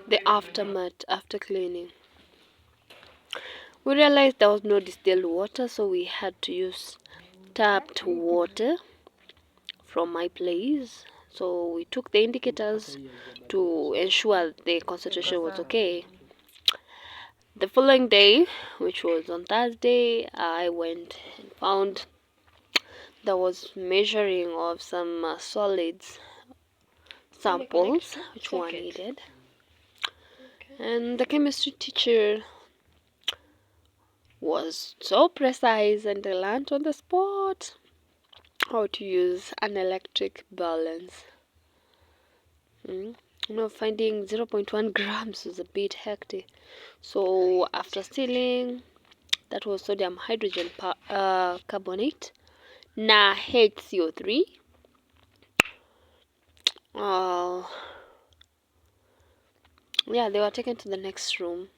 the aftermath after cleaning. We realized there was no distilled water, so we had to use tapped water from my place. So we took the indicators to ensure the concentration was okay. The following day, which was on Thursday, I went and found there was measuring of some solids samples which were needed, and the chemistry teacher was so precise and I learned on the spot how to use an electric balance. Finding 0.1 grams was a bit hectic. So after sealing, that was sodium hydrogen carbonate, na HCO3. Yeah, they were taken to the next room.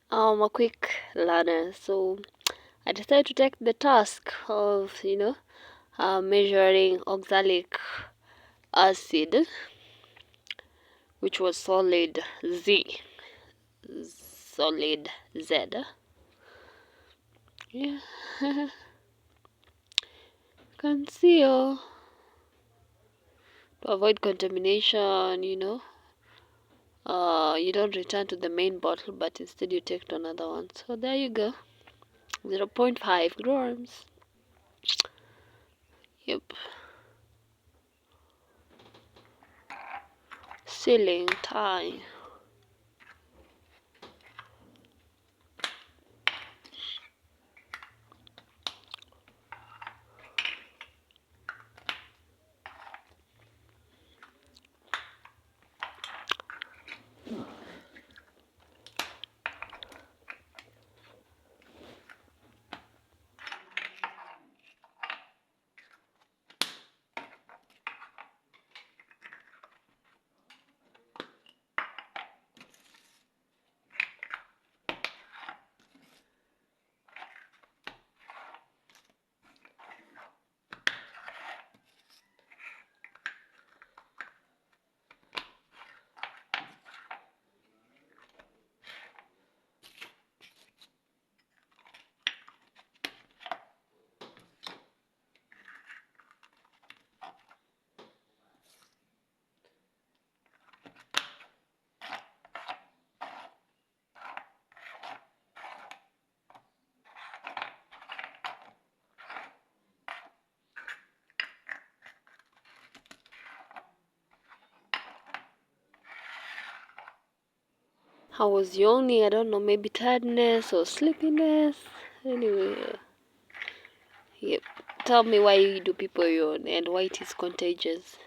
A quick learner, so I decided to take the task of measuring oxalic acid, which was solid Z, solid Z. Yeah, conceal to avoid contamination. You don't return to the main bottle, but instead you take to another one. So there you go, 0.5 grams. Yep. Sealing time. How was yawning? I don't know, maybe tiredness or sleepiness. Anyway, yep. Tell me, why do people yawn and why it is contagious?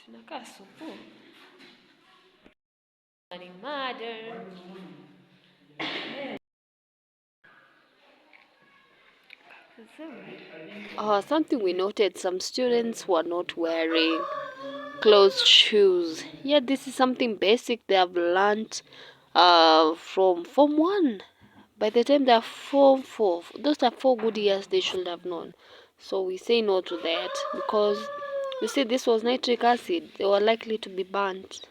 Tunakaa supu. Ni mother. Something we noted, some students were not wearing closed shoes. Yeah, this is something basic they have learned from Form 1. By the time they are Form 4, those are 4 good years they should have known. So we say no to that because you see this was nitric acid. They were likely to be burnt.